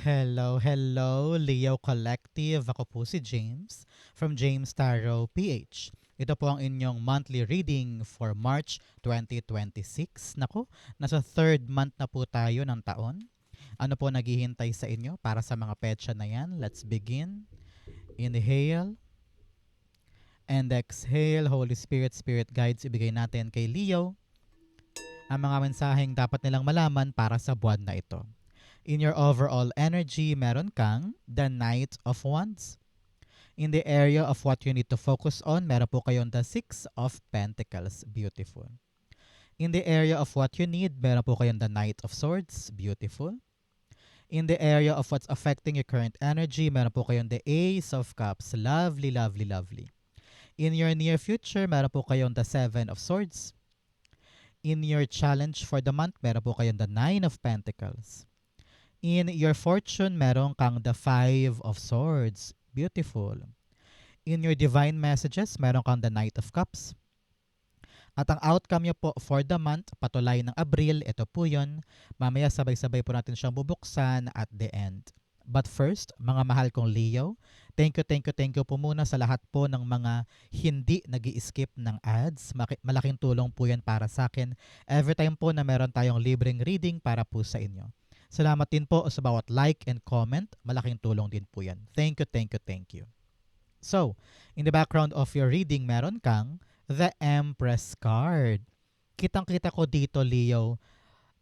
Hello, hello, Leo Collective. Ako po si James from James Tarot PH. Ito po ang inyong monthly reading for March 2026. Nako, nasa third month na po tayo ng taon. Ano po naghihintay sa inyo para sa mga petsa na yan? Let's begin. Inhale and exhale. Holy Spirit, Spirit Guides, ibigay natin kay Leo ang mga mensaheng dapat nilang malaman para sa buwan na ito. In your overall energy, meron kang the Knight of Wands. In the area of what you need to focus on, meron po kayong the Six of Pentacles. Beautiful. In the area of what you need, meron po kayong the Knight of Swords. Beautiful. In the area of what's affecting your current energy, meron po kayong the Ace of Cups. Lovely, lovely, lovely. In your near future, meron po kayong the Seven of Swords. In your challenge for the month, meron po kayong the Nine of Pentacles. In your fortune, meron kang the Five of Swords. Beautiful. In your divine messages, meron kang the Knight of Cups. At ang outcome nyo po for the month, patulay ng Abril, ito po yun. Mamaya sabay-sabay po natin siyang bubuksan at the end. But first, mga mahal kong Leo, thank you po muna sa lahat po ng mga hindi nag-i-skip ng ads. Malaking tulong po yan para sa akin. Every time po na meron tayong libreng reading para po sa inyo. Salamat din po sa bawat like and comment. Malaking tulong din po yan. Thank you. So, in the background of your reading, meron kang the Empress card. Kitang-kita ko dito, Leo,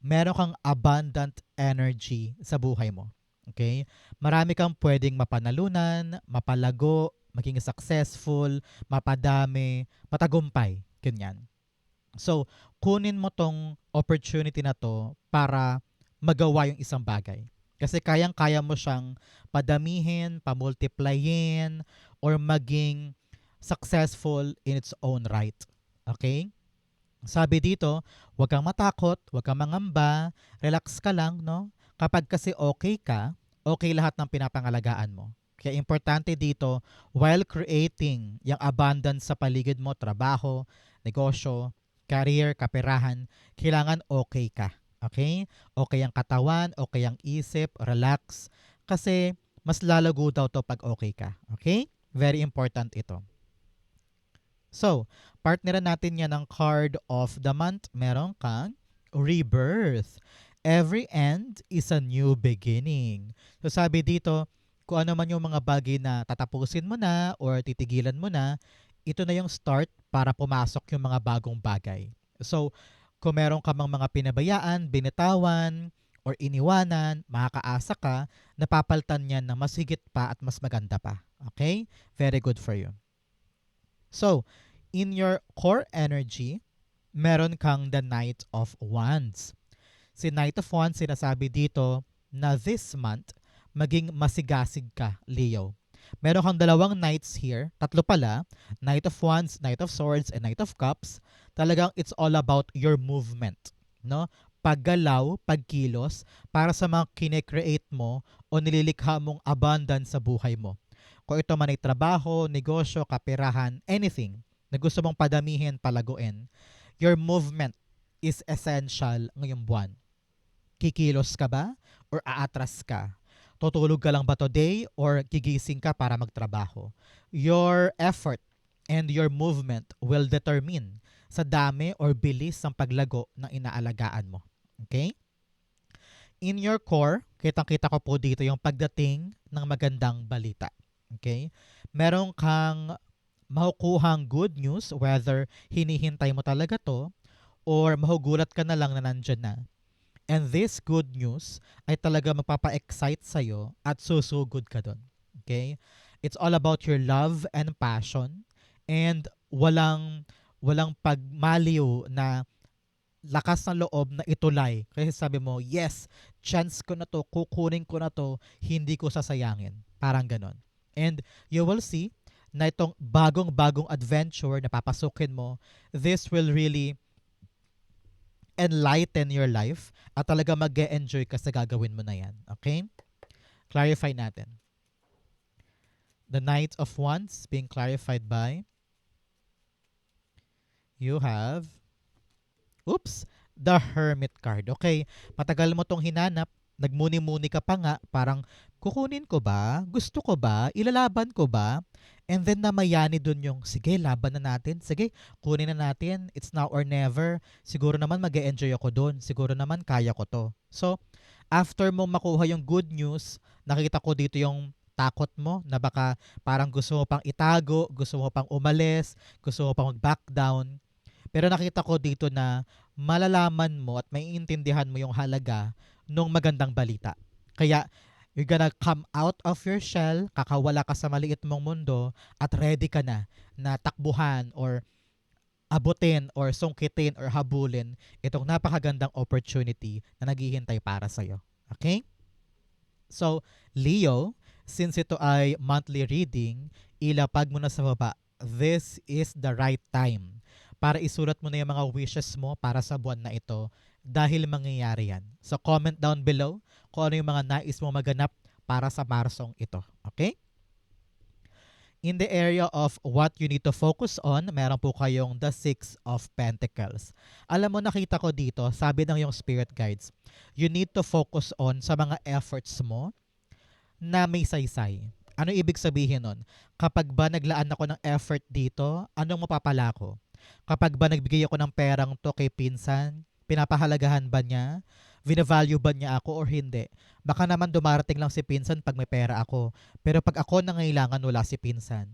meron kang abundant energy sa buhay mo. Okay? Marami kang pwedeng mapanalunan, mapalago, maging successful, mapadami, matagumpay. Ganyan. So, kunin mo tong opportunity na to para magawa yung isang bagay. Kasi kayang-kaya mo siyang padamihin, pamultiplyin, or maging successful in its own right. Okay? Sabi dito, huwag kang matakot, huwag kang mangamba, relax ka lang, no? Kapag kasi okay ka, okay lahat ng pinapangalagaan mo. Kaya importante dito, while creating yung abundance sa paligid mo, trabaho, negosyo, career, kaperahan, kailangan okay ka. Okay? Okay ang katawan, okay ang isip, relax. Kasi mas lalago daw to pag okay ka. Okay? Very important ito. So, partneran natin yan ng card of the month. Meron kang rebirth. Every end is a new beginning. So sabi dito, kung ano man yung mga bagay na tatapusin mo na or titigilan mo na, ito na yung start para pumasok yung mga bagong bagay. So, kung meron ka mang mga pinabayaan, binitawan, or iniwanan, makakaasa ka, napapaltan yan na mas higit pa at mas maganda pa. Okay? Very good for you. So, in your core energy, meron kang the Knight of Wands. Si Knight of Wands, sinasabi dito na this month, maging masigasig ka, Leo. Meron kang dalawang knights here, tatlo pala, Knight of Wands, Knight of Swords, and Knight of Cups. Talagang it's all about your movement, no? Paggalaw, pagkilos, para sa mga kine-create mo o nililikha mong abundance sa buhay mo. Kung ito man ay trabaho, negosyo, kaperahan, anything na gusto mong padamihin, palaguin, your movement is essential ngayong buwan. Kikilos ka ba or aatras ka? Tutulog ka lang ba today or gigising ka para magtrabaho? Your effort and your movement will determine sa dami or bilis ng paglago ng inaalagaan mo. Okay? In your core, kitang-kita ko po dito yung pagdating ng magandang balita. Okay? Meron kang makukuhang good news, whether hinihintay mo talaga to or mahugulat ka na lang na nandyan na. And this good news ay talaga magpapa-excite sa'yo at susugod ka doon. Okay? It's all about your love and passion and walang pagmaliw na lakas ng loob na itulay. Kasi sabi mo, yes, chance ko na to, kukunin ko na to, hindi ko sasayangin. Parang ganon. And you will see na itong bagong-bagong adventure na papasukin mo, this will really enlighten your life at talaga mag-e-enjoy ka sa gagawin mo na yan. Okay? Clarify natin. The Knight of Wands being clarified by you have the Hermit card. Okay, matagal mo tong hinanap nagmuni-muni ka pa nga, parang kukunin ko ba? Gusto ko ba? Ilalaban ko ba? And then namayani dun yung, sige, laban na natin. Sige, kunin na natin. It's now or never. Siguro naman mag-enjoy ako dun. Siguro naman kaya ko to. So, after mo makuha yung good news, nakita ko dito yung takot mo na baka parang gusto mo pang itago, gusto mo pang umalis, gusto mo pang mag-back down. Pero nakita ko dito na malalaman mo at maiintindihan mo yung halaga ng magandang balita. Kaya you're gonna come out of your shell, kakawala ka sa maliit mong mundo at ready ka na takbuhan or abutin or sungkitin or habulin itong napakagandang opportunity na naghihintay para sa'yo. Okay? So, Leo, since ito ay monthly reading, ilapag mo na sa baba, this is the right time para isulat mo na yung mga wishes mo para sa buwan na ito dahil mangyayari yan. So, comment down below kung ano yung mga nais mo maganap para sa Marsong ito. Okay? In the area of what you need to focus on, meron po kayong the Six of Pentacles. Alam mo, nakita ko dito, sabi ng yung spirit guides, you need to focus on sa mga efforts mo na may saysay. Ano ibig sabihin nun? Kapag ba naglaan ako ng effort dito, anong mapapala ko? Kapag ba nagbigay ako ng perang to kay pinsan, pinapahalagahan ba niya? Vina-value ba niya ako or hindi? Baka naman dumarating lang si pinsan pag may pera ako. Pero pag ako nangailangan, wala si pinsan.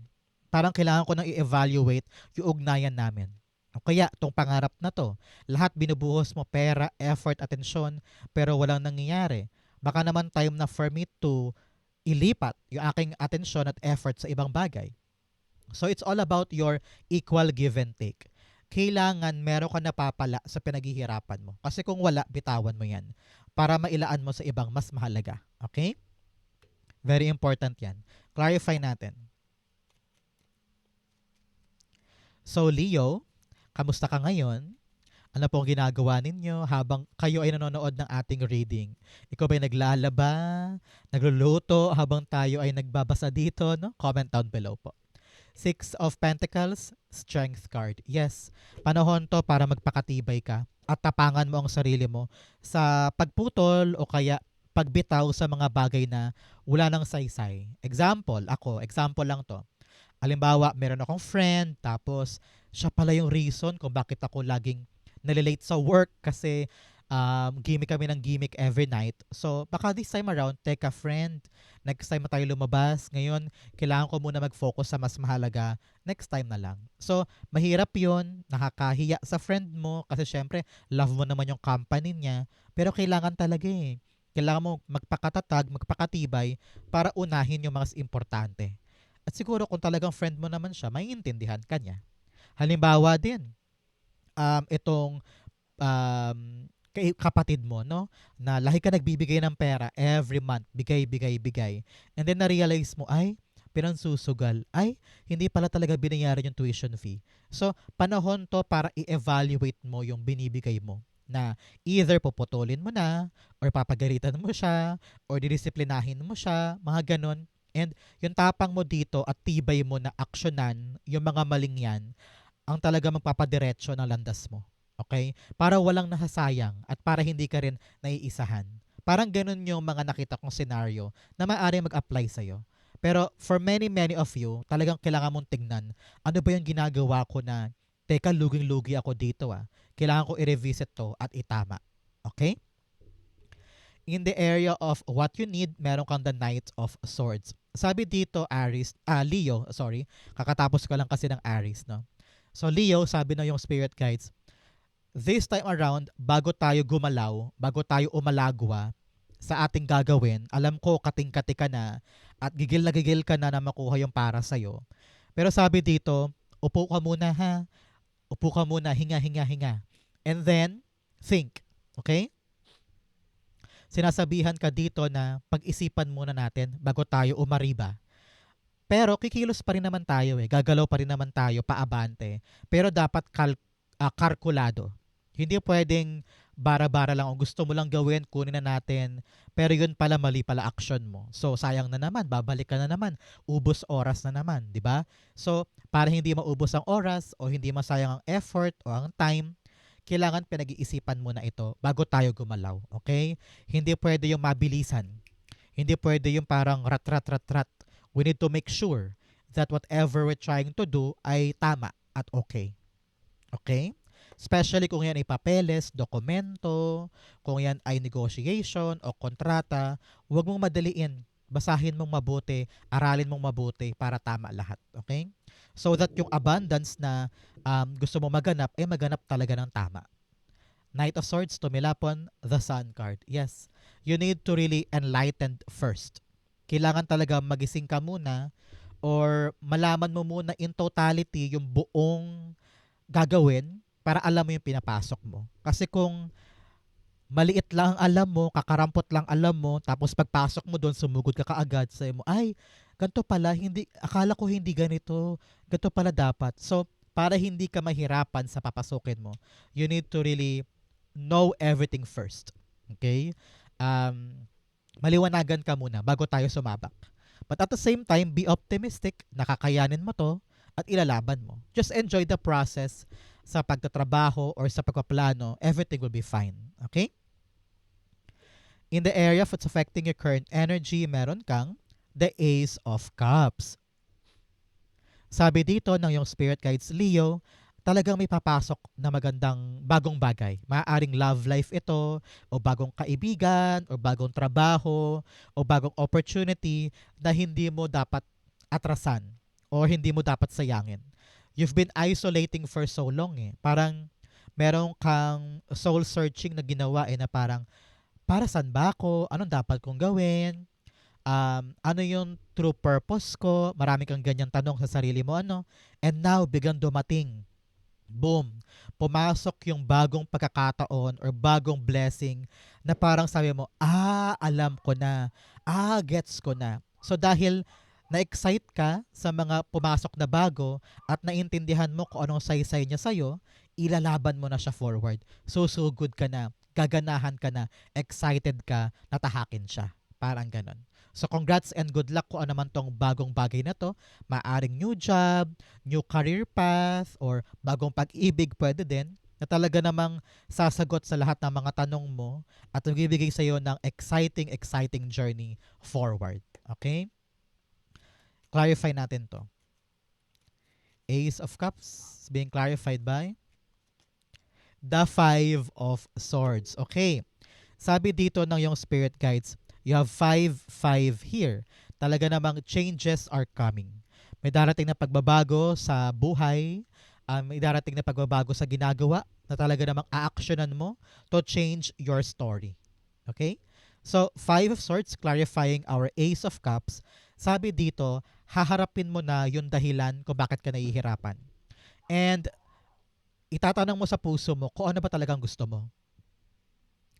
Parang kailangan ko nang i-evaluate yung ugnayan namin. O kaya, tong pangarap na to, lahat binubuhos mo pera, effort, atensyon, pero walang nangyayari. Baka naman time na for me to ilipat yung aking atensyon at effort sa ibang bagay. So it's all about your equal give and take. Kailangan meron ka napapala sa pinaghihirapan mo. Kasi kung wala, bitawan mo yan para mailaan mo sa ibang mas mahalaga. Okay? Very important yan. Clarify natin. So Leo, kamusta ka ngayon? Ano pong ginagawa ninyo habang kayo ay nanonood ng ating reading? Ikaw ba'y naglalaba, nagluluto habang tayo ay nagbabasa dito? No? Comment down below po. Six of Pentacles, Strength card. Yes, panahon to para magpakatibay ka at tapangan mo ang sarili mo sa pagputol o kaya pagbitaw sa mga bagay na wala nang saysay. Example lang to. Halimbawa, meron akong friend, tapos siya pala yung reason kung bakit ako laging nalilate sa work kasi gimmick kami ng gimmick every night. So, baka this time around, take a friend. Next time na tayo lumabas. Ngayon, kailangan ko muna mag-focus sa mas mahalaga. Next time na lang. So, mahirap yun. Nakakahiya sa friend mo kasi syempre, love mo naman yung company niya. Pero kailangan talaga eh. Kailangan mo magpakatatag, magpakatibay para unahin yung mga importante. At siguro kung talagang friend mo naman siya, maiintindihan ka niya. Halimbawa din, itong kapatid mo, no? Na lahi ka nagbibigay ng pera every month, bigay. And then na-realize mo, ay, pinansusugal. Ay, hindi pala talaga binayaran yung tuition fee. So, panahon to para i-evaluate mo yung binibigay mo na either puputulin mo na or papagalitan mo siya or didisiplinahin mo siya, mga ganon. And yung tapang mo dito at tibay mo na aksyonan yung mga maling yan ang talaga magpapadiretso ng landas mo. Okay? Para walang nasasayang at para hindi ka rin naiisahan. Parang ganun yung mga nakita kong scenario na maaari mag-apply sa'yo. Pero for many of you, talagang kailangan mong tingnan, ano ba yung ginagawa ko na, teka, luging-lugi ako dito ah. Kailangan ko i-revisit to at itama. Okay? In the area of what you need, meron kang the Knight of Swords. Sabi dito, Leo, kakatapos ko lang kasi ng Aries, no? So Leo, sabi na yung spirit guides, this time around, bago tayo gumalaw, bago tayo umalagwa sa ating gagawin, alam ko kating-kati ka na at gigil ka na makuha yung para sa'yo. Pero sabi dito, upo ka muna ha. Upo ka muna, hinga. And then, think. Okay? Sinasabihan ka dito na pag-isipan muna natin bago tayo umariba. Pero kikilos pa rin naman tayo eh. Gagalaw pa rin naman tayo, paabante. Pero dapat kalkulado. Hindi pwedeng bara-bara lang o gusto mo lang gawin, kunin na natin. Pero yun pala, mali pala action mo. So, sayang na naman, babalik ka na naman. Ubos oras na naman, di ba? So, para hindi maubos ang oras o hindi masayang ang effort o ang time, kailangan pinag-iisipan muna ito bago tayo gumalaw, okay? Hindi pwede yung mabilisan. Hindi pwede yung parang rat. We need to make sure that whatever we're trying to do ay tama at okay. Okay? Especially kung yan ay papeles, dokumento, kung yan ay negotiation o kontrata, huwag mong madaliin. Basahin mong mabuti, aralin mong mabuti para tama lahat. Okay? So that yung abundance na gusto mo maganap, ay maganap talaga ng tama. Knight of Swords, tumilapon, the Sun card. Yes, you need to really enlighten first. Kailangan talaga magising ka muna or malaman mo muna in totality yung buong gagawin para alam mo yung pinapasok mo. Kasi kung maliit lang ang alam mo, kakarampot lang alam mo, tapos pagpasok mo doon, sumugod ka kaagad, sa mo, ay, ganito pala, hindi, akala ko hindi ganito, ganito pala dapat. So, para hindi ka mahirapan sa papasukin mo, you need to really know everything first. Okay? Maliwanagan ka muna bago tayo sumabak. But at the same time, be optimistic, nakakayanin mo to, at ilalaban mo. Just enjoy the process sa pagtatrabaho or sa pagpaplano, everything will be fine. Okay? In the area of what's affecting your current energy, meron kang the Ace of Cups. Sabi dito ng yung spirit guides Leo, talagang may papasok na magandang bagong bagay. Maaaring love life ito, o bagong kaibigan, o bagong trabaho, o bagong opportunity na hindi mo dapat atrasan o hindi mo dapat sayangin. You've been isolating for so long eh. Parang meron kang soul searching na ginawa eh na parang, para saan ba ako? Anong dapat kong gawin? Ano yung true purpose ko? Marami kang ganyang tanong sa sarili mo, ano? And now, biglang dumating. Boom! Pumasok yung bagong pagkakataon or bagong blessing na parang sabi mo, alam ko na. Gets ko na. So dahil na-excite ka sa mga pumasok na bago at naintindihan mo kung anong saysay niya sa'yo, ilalaban mo na siya forward. Susugod ka na, gaganahan ka na, excited ka, natahakin siya. Parang ganon. So congrats and good luck kung ano man tong bagong bagay na to. Maaring new job, new career path, or bagong pag-ibig pwede din na talaga namang sasagot sa lahat ng mga tanong mo at magbibigay sa iyo ng exciting journey forward. Okay? Clarify natin to. Ace of Cups being clarified by the Five of Swords. Okay. Sabi dito ng yung spirit guides, you have 5 here. Talaga namang changes are coming. May darating na pagbabago sa buhay, may darating na pagbabago sa ginagawa na talaga namang a-actionan mo to change your story. Okay? So, 5 of Swords clarifying our Ace of Cups. Sabi dito, haharapin mo na yung dahilan kung bakit ka nahihirapan. And itatanong mo sa puso mo kung ano ba talagang gusto mo.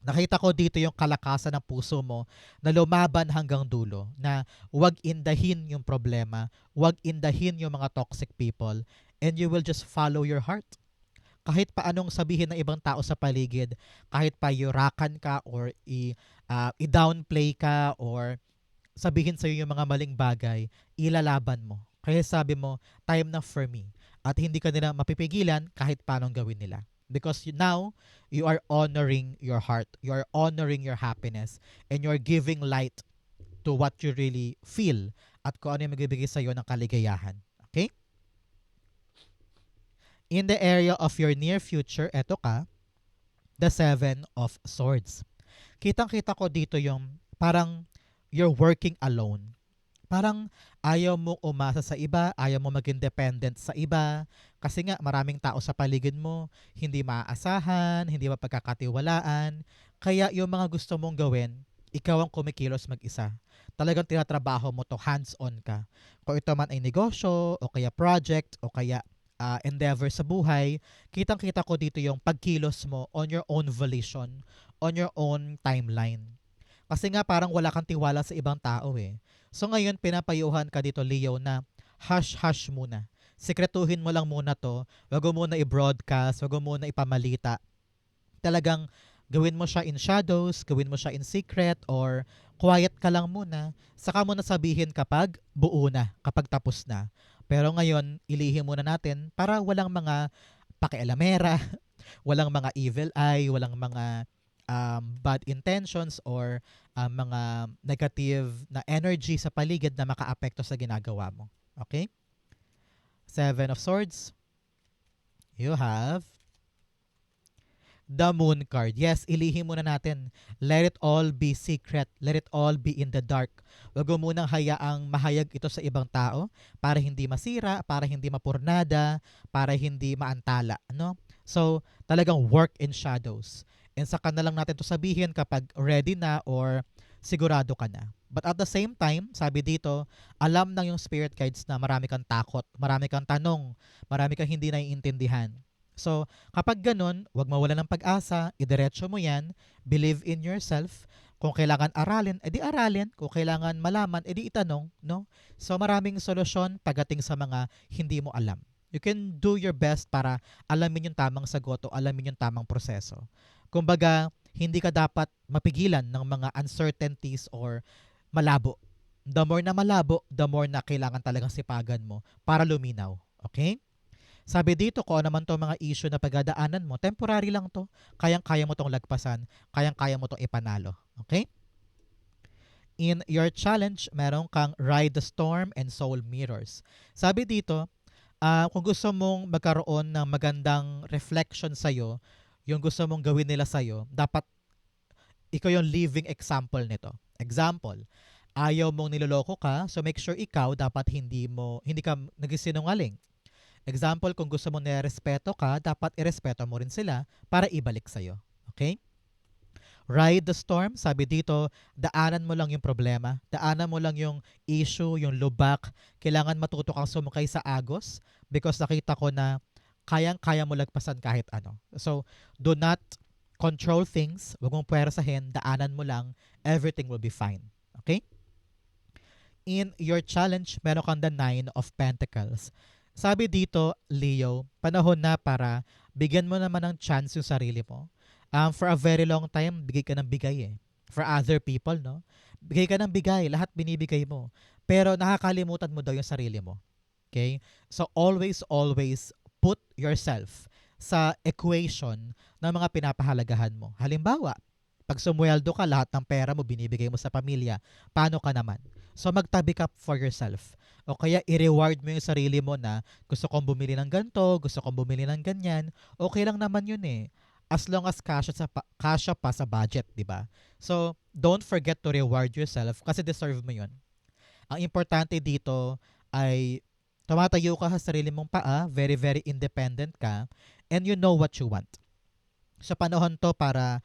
Nakita ko dito yung kalakasan ng puso mo na lumaban hanggang dulo, na wag indahin yung problema, wag indahin yung mga toxic people, and you will just follow your heart. Kahit pa anong sabihin ng ibang tao sa paligid, kahit pa yurakan ka or i-downplay ka or sabihin sa'yo yung mga maling bagay, ilalaban mo. Kaya sabi mo, time na for me. At hindi ka nila mapipigilan kahit paanong gawin nila. Because now, you are honoring your heart. You are honoring your happiness. And you are giving light to what you really feel at kung ano yung magbibigay sa'yo ng kaligayahan. Okay? In the area of your near future, eto ka, the Seven of Swords. Kitang-kita ko dito yung parang you're working alone. Parang ayaw mo umasa sa iba, ayaw mo maging dependent sa iba, kasi nga maraming tao sa paligid mo, hindi maaasahan, hindi mapagkakatiwalaan, kaya yung mga gusto mong gawin, ikaw ang kumikilos mag-isa. Talagang tinatrabaho mo to, hands-on ka. Kung ito man ay negosyo, o kaya project, o kaya endeavor sa buhay, kitang-kita ko dito yung pagkilos mo on your own volition, on your own timeline. Kasi nga parang wala kang tiwala sa ibang tao eh. So ngayon pinapayuhan ka dito Leo na hush muna. Sikretuhin mo lang muna to. Wag mo muna i-broadcast, wag mo muna ipamalita. Talagang gawin mo siya in shadows, gawin mo siya in secret, or quiet ka lang muna. Saka mo na sabihin kapag buo na, kapag tapos na. Pero ngayon, ilihim muna natin para walang mga pakialamera, Walang mga evil eye, walang mga bad intentions or mga negative na energy sa paligid na makaapekto sa ginagawa mo. Okay? Seven of Swords, you have the Moon card. Yes, ilihim muna natin. Let it all be secret. Let it all be in the dark. Huwag mo munang hayaang mahayag ito sa ibang tao para hindi masira, para hindi mapurnada, para hindi maantala. No? So, talagang work in shadows. And saka na lang natin to sabihin kapag ready na or sigurado ka na. But at the same time, sabi dito, alam ng yung spirit guides na marami kang takot, marami kang tanong, marami kang hindi naiintindihan. So, kapag ganun, wag mawalan ng pag-asa, idiretso mo yan, believe in yourself. Kung kailangan aralin, edi aralin. Kung kailangan malaman, edi itanong, no? So, maraming solusyon pagdating sa mga hindi mo alam. You can do your best para alamin yung tamang sagot o alamin yung tamang proseso. Kumbaga, hindi ka dapat mapigilan ng mga uncertainties or malabo. The more na malabo, the more na kailangan talagang sipagan mo para luminaw. Okay? Sabi dito, kung ano naman to mga issue na pagdadaanan mo, temporary lang to. Kayang-kaya mo tong lagpasan, kayang-kaya mo tong ipanalo. Okay? In your challenge, meron kang Ride the Storm and Soul Mirrors. Sabi dito, kung gusto mong magkaroon ng magandang reflection sa'yo, yung gusto mong gawin nila sa'yo, dapat ikaw yung living example nito. Example, ayaw mong niloloko ka, so make sure ikaw dapat hindi ka nagsisinungaling. Example, kung gusto mo nirespeto ka, dapat irespeto mo rin sila para ibalik sa'yo. Okay? Ride the storm, sabi dito, daanan mo lang yung problema, daanan mo lang yung issue, yung lubak. Kailangan matuto kang sumakay sa agos because nakita ko na kayang-kaya mo lagpasan kahit ano. So, do not control things, huwag mong puwersahin, daanan mo lang, everything will be fine. Okay? In your challenge, meron kang the Nine of Pentacles. Sabi dito, Leo, panahon na para bigyan mo naman ng chance yung sarili mo. For a very long time, bigay ka ng bigay eh. For other people, no? Bigay ka ng bigay, lahat binibigay mo. Pero nakakalimutan mo daw yung sarili mo. Okay? So always, always put yourself sa equation ng mga pinapahalagahan mo. Halimbawa, pag sumweldo ka, lahat ng pera mo binibigay mo sa pamilya. Paano ka naman? So magtabi ka for yourself. O kaya i-reward mo yung sarili mo na gusto kong bumili ng ganito, gusto kong bumili ng ganyan. Okay lang naman yun eh. As long as kasya pa sa budget, di ba? So, don't forget to reward yourself kasi deserve mo yun. Ang importante dito ay tumatayo ka sa sarili mong paa, very, very independent ka, and you know what you want. Sa panahon to para,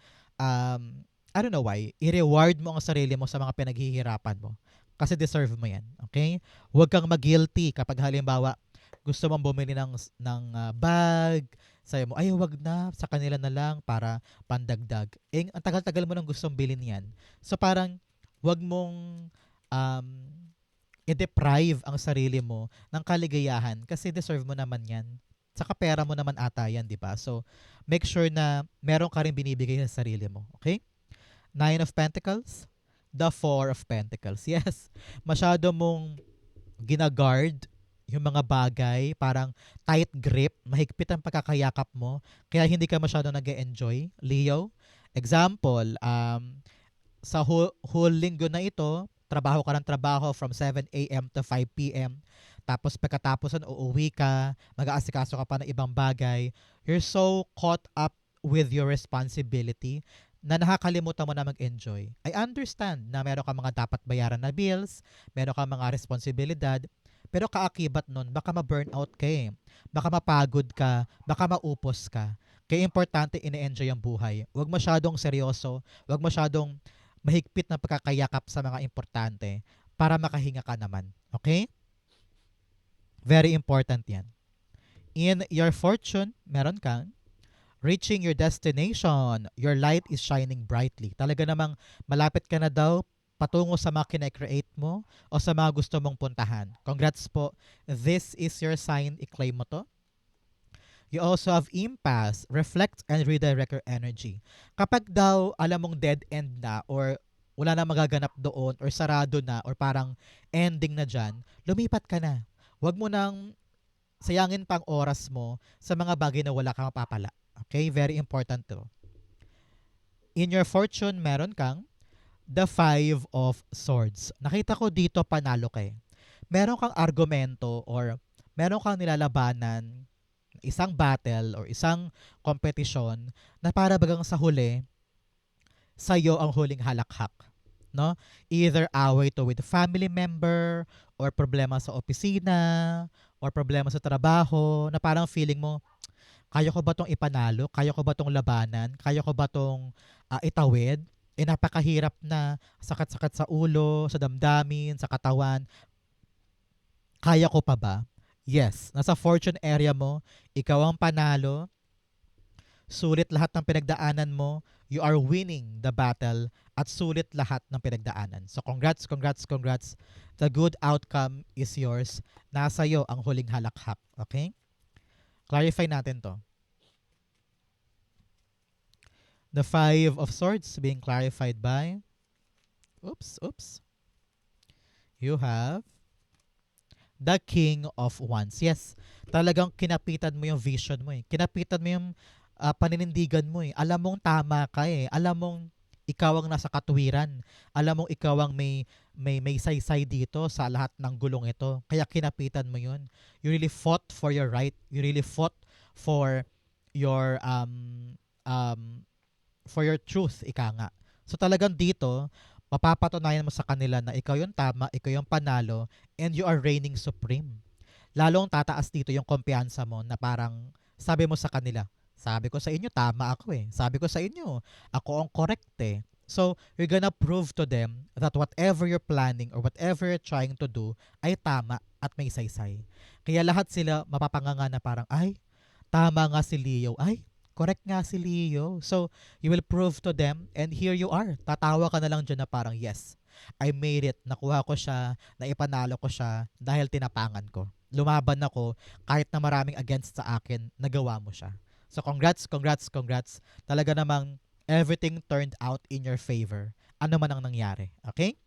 I don't know why, i-reward mo ang sarili mo sa mga pinaghihirapan mo. Kasi deserve mo yan. Okay? Huwag kang mag-guilty kapag halimbawa gusto mong bumili ng bag, sayo mo, ay wag na, sa kanila na lang para pandagdag. Eh, ang tagal-tagal mo nang gustong bilhin yan. So parang wag mong um, i-deprive ang sarili mo ng kaligayahan kasi deserve mo naman yan. Saka pera mo naman ata yan, di ba? So, make sure na meron ka rin binibigay sa sarili mo. Okay? Nine of Pentacles, the Four of Pentacles. Yes, masyado mong ginaguard yung mga bagay, parang tight grip, mahigpit ang pagkakayakap mo, kaya hindi ka masyado nag-enjoy, Leo. Example, sa whole linggo na ito, trabaho ka ng trabaho from 7 a.m. to 5 p.m. Tapos pagkatapos uuwi ka, mag-aasikaso ka pa ng ibang bagay. You're so caught up with your responsibility na nakakalimutan mo na mag-enjoy. I understand na meron ka mga dapat bayaran na bills, meron ka mga responsibilidad, pero kaakibat nun, baka ma-burnout ka eh. Baka mapagod ka, baka maupos ka. Kaya importante ine-enjoy ang buhay. Huwag masyadong seryoso, huwag masyadong mahigpit na pagkakayakap sa mga importante para makahinga ka naman. Okay? Very important yan. In your fortune, meron kang reaching your destination. Your light is shining brightly. Talaga namang malapit ka na daw patungo sa mga kine-create mo o sa mga gusto mong puntahan. Congrats po. This is your sign. I-claim mo to. You also have impasse. Reflect and redirect your energy. Kapag daw alam mong dead end na or wala na magaganap doon or sarado na or parang ending na dyan, lumipat ka na. Huwag mo nang sayangin pang oras mo sa mga bagay na wala kang mapapala. Okay? Very important to. In your fortune, meron kang the Five of Swords. Nakita ko dito panalo ka eh. Meron kang argumento or meron kang nilalabanan, isang battle or isang kompetisyon na para bagang sa huli, sa'yo ang huling halakhak. No? Either away to with family member or problema sa opisina or problema sa trabaho na parang feeling mo, kaya ko ba tong ipanalo? Kaya ko ba tong labanan? Kaya ko ba tong itawid? Eh napakahirap na, sakit-sakit sa ulo, sa damdamin, sa katawan. Kaya ko pa ba? Yes, nasa fortune area mo, ikaw ang panalo, sulit lahat ng pinagdaanan mo, you are winning the battle, at sulit lahat ng pinagdaanan. So congrats, congrats, congrats. The good outcome is yours. Nasa iyo ang huling halakhak. Okay? Clarify natin to. The Five of Swords being clarified by, oops. You have the King of Wands. Yes, talagang kinapitan mo yung vision mo eh. Kinapitan mo yung paninindigan mo eh. Alam mong tama ka eh. Alam mong ikaw ang nasa katuwiran. Alam mong ikaw ang may saysay dito sa lahat ng gulong ito. Kaya kinapitan mo yun. You really fought for your right. You really fought for your for your truth, ika nga. So talagang dito, mapapatunayan mo sa kanila na ikaw yung tama, ikaw yung panalo, and you are reigning supreme. Lalong tataas dito yung kumpiyansa mo na parang sabi mo sa kanila, sabi ko sa inyo, tama ako eh. Sabi ko sa inyo, ako ang correct eh. So, you're gonna prove to them that whatever you're planning or whatever you're trying to do ay tama at may saysay. Kaya lahat sila mapapanganga na parang, ay, tama nga si Leo. Ay, correct nga si Leo. So, you will prove to them and here you are. Tatawa ka na lang dyan na parang, yes, I made it. Nakuha ko siya, naipanalo ko siya dahil tinapangan ko. Lumaban ako kahit na maraming against sa akin, nagawa mo siya. So, congrats, congrats, congrats. Talaga namang everything turned out in your favor. Ano man ang nangyari. Okay?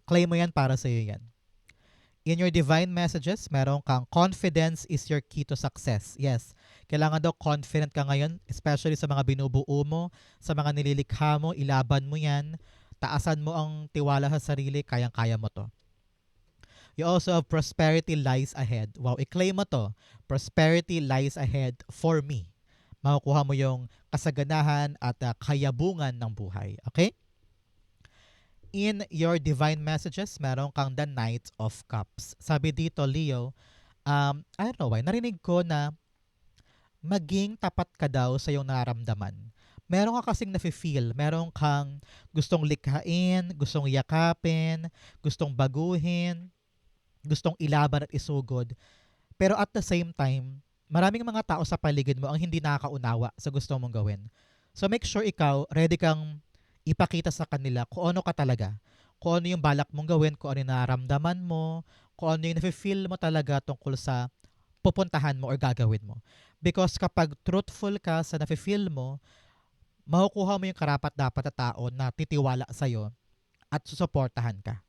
Claim mo yan para sa'yo yan. In your divine messages, meron kang confidence is your key to success. Yes, kailangan daw confident ka ngayon, especially sa mga binubuo mo, sa mga nililikha mo, ilaban mo yan, taasan mo ang tiwala sa sarili, kayang-kaya mo to. You also have prosperity lies ahead. Wow, i-claim mo to. Prosperity lies ahead for me. Makukuha mo yung kasaganahan at kayabungan ng buhay. Okay? In your divine messages, meron kang the Knight of Cups. Sabi dito, Leo, I don't know why, narinig ko na maging tapat ka daw sa iyong nararamdaman. Meron ka kasing nafe-feel, meron kang gustong likhain, gustong yakapin, gustong baguhin, gustong ilaban at isugod. Pero at the same time, maraming mga tao sa paligid mo ang hindi nakakaunawa sa gusto mong gawin. So make sure ikaw, ready kang ipakita sa kanila kung ano ka talaga. Kung ano yung balak mong gawin, kung ano yung nararamdaman mo, kung ano yung nafe-feel mo talaga tungkol sa pupuntahan mo or gagawin mo. Because kapag truthful ka sa nafe-feel mo, makukuha mo yung karapat-dapat na tao na titiwala sa'yo at susuportahan ka.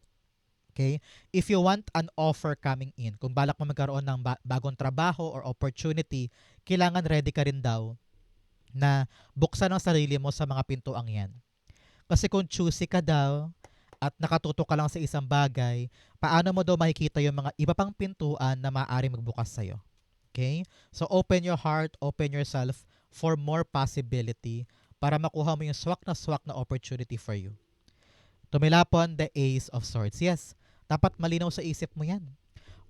Okay? If you want an offer coming in, kung balak mo magkaroon ng bagong trabaho or opportunity, kailangan ready ka rin daw na buksan ang sarili mo sa mga pintuang yan. Kasi kung choosy ka daw at nakatutok ka lang sa isang bagay, paano mo daw makikita yung mga iba pang pintuan na maaaring magbukas sa'yo? Okay? So open your heart, open yourself for more possibility para makuha mo yung swak na opportunity for you. Tumilapon the Ace of Swords. Yes, dapat malinaw sa isip mo yan.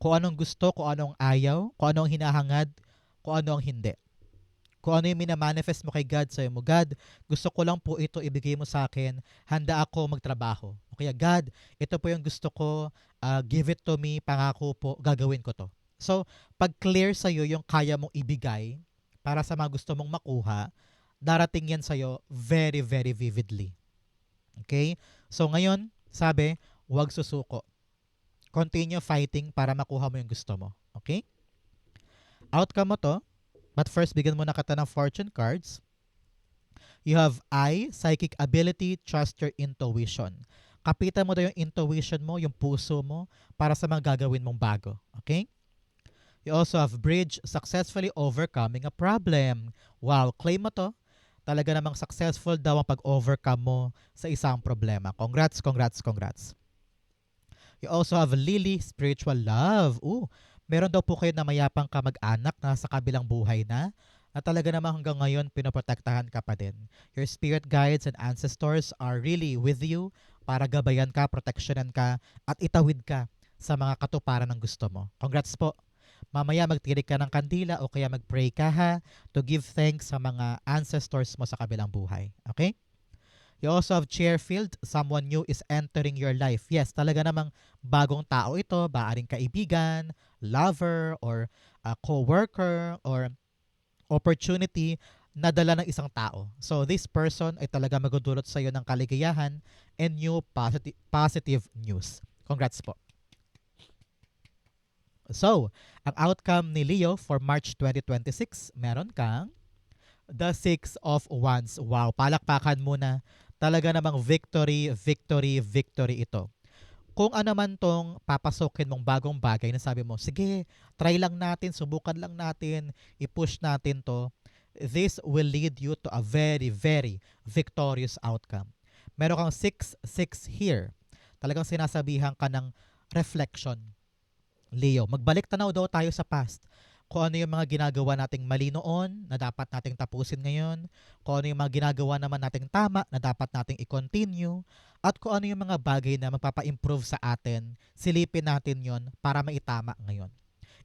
Kung anong gusto, kung anong ayaw, kung anong hinahangad, kung ano ang hindi. Kung ano yung minamanifest mo kay God, sayo mo, God, gusto ko lang po ito ibigay mo sa akin, handa ako magtrabaho. O kaya, God, ito po yung gusto ko, give it to me, pangako po, gagawin ko to. So, pag clear sa'yo yung kaya mong ibigay para sa mga gusto mong makuha, darating yan sa'yo very, very vividly. Okay? So, ngayon, sabi, huwag susuko. Continue fighting para makuha mo yung gusto mo. Okay? Outcome mo to. But first, bigyan mo na kita ng fortune cards. You have I, psychic ability, trust your intuition. Kapitan mo daw yung intuition mo, yung puso mo, para sa mga gagawin mong bago. Okay? You also have bridge, successfully overcoming a problem. Wow, claim mo to. Talaga namang successful daw ang pag-overcome mo sa isang problema. Congrats, congrats, congrats. You also have Lily, spiritual love. Ooh, meron daw po kayo na mayapang kamag-anak na sa kabilang buhay na talaga namang hanggang ngayon pinoprotektahan ka pa din. Your spirit guides and ancestors are really with you para gabayan ka, proteksyonan ka, at itawid ka sa mga katuparan ng gusto mo. Congrats po. Mamaya magtirik ka ng kandila o kaya mag-pray ka ha to give thanks sa mga ancestors mo sa kabilang buhay. Okay? You also have Chairfield, someone new is entering your life. Yes, talaga namang bagong tao ito, baaring kaibigan, lover, or co-worker, or opportunity na dala ng isang tao. So this person ay talaga magdudulot sa iyo ng kaligayahan and new positive news. Congrats po. So, ang outcome ni Leo for March 2026, meron kang the Six of Wands. Wow, palakpakan muna. Talaga namang victory, victory, victory ito. Kung ano man tong papasokin mong bagong bagay na sabi mo, sige, try lang natin, subukan lang natin, i-push natin to, this will lead you to a very, very victorious outcome. Meron kang 6-6 here. Talagang sinasabihan ka ng reflection. Leo, magbalik tanaw daw tayo sa past. Kung ano yung mga ginagawa nating mali noon na dapat nating tapusin ngayon, kung ano yung mga ginagawa naman nating tama na dapat nating i-continue, at kung ano yung mga bagay na magpapa-improve sa atin, silipin natin yon para maitama ngayon.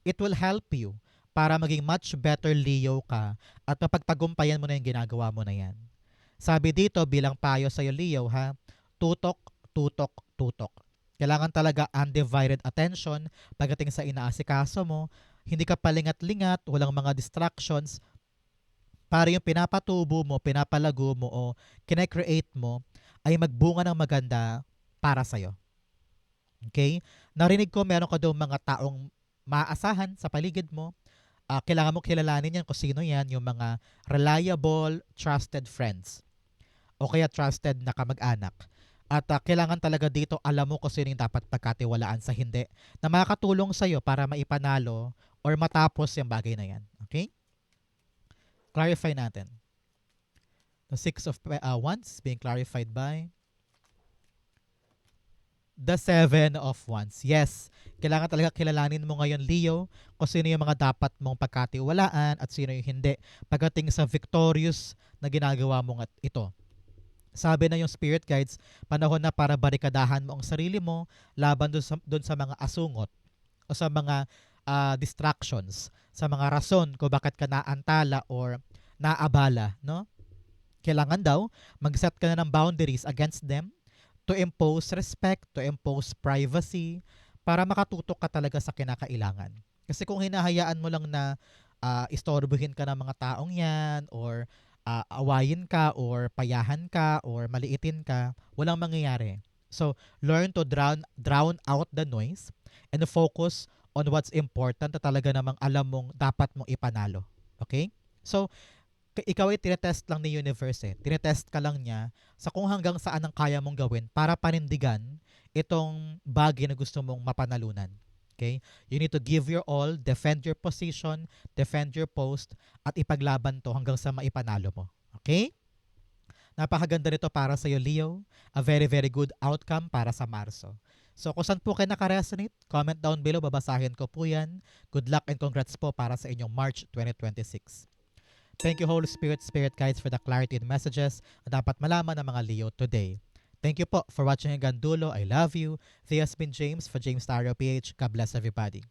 It will help you para maging much better Leo ka at mapagtagumpayan mo na yung ginagawa mo na yan. Sabi dito bilang payo sa'yo Leo ha, tutok, tutok, tutok. Kailangan talaga undivided attention pagdating sa inaasikaso mo. Hindi ka palingat-lingat, walang mga distractions. Para yung pinapatubo mo, pinapalago mo o kine-create mo ay magbunga ng maganda para sa'yo. Okay? Narinig ko meron ka daw mga taong maaasahan sa paligid mo. Kailangan mo kilalanin yan kung sino yan, yung mga reliable, trusted friends. O kaya trusted na kamag-anak. At kailangan talaga dito alam mo kung sino yung dapat pagkatiwalaan sa hindi na makakatulong sa'yo para maipanalo or matapos yung bagay na yan. Okay? Clarify natin. The Six of Wands being clarified by the Seven of Wands. Yes, kailangan talaga kilalanin mo ngayon, Leo, kung sino yung mga dapat mong pagkatiwalaan at sino yung hindi pagdating sa victorious na ginagawa mo ito. Sabi na yung spirit guides, panahon na para barikadahan mo ang sarili mo laban dun sa mga asungot o sa mga distractions, sa mga rason kung bakit ka naantala or naabala, no? Kailangan daw mag-set ka na ng boundaries against them to impose respect, to impose privacy, para makatutok ka talaga sa kinakailangan. Kasi kung hinahayaan mo lang na istorbohin ka ng mga taong yan or awayin ka or payahan ka or maliitin ka, walang mangyayari. So, learn to drown out the noise and focus on what's important na talaga namang alam mong dapat mong ipanalo. Okay? So, ikaw ay tinetest lang ni universe eh. Tinetest ka lang niya sa kung hanggang saan ang kaya mong gawin para panindigan itong bagay na gusto mong mapanalunan. Okay? You need to give your all, defend your position, defend your post, at ipaglaban to hanggang sa maipanalo mo. Okay? Napakaganda nito para sa iyo, Leo. A very, very good outcome para sa Marso. So, kung saan po kayo nakaresonate, comment down below, babasahin ko po yan. Good luck and congrats po para sa inyong March 2026. Thank you, Holy Spirit, Spirit Guides, for the clarity and messages na dapat malaman ng mga Leo today. Thank you po for watching hanggang dulo. I love you. This has been James for James Tarot PH. God bless everybody.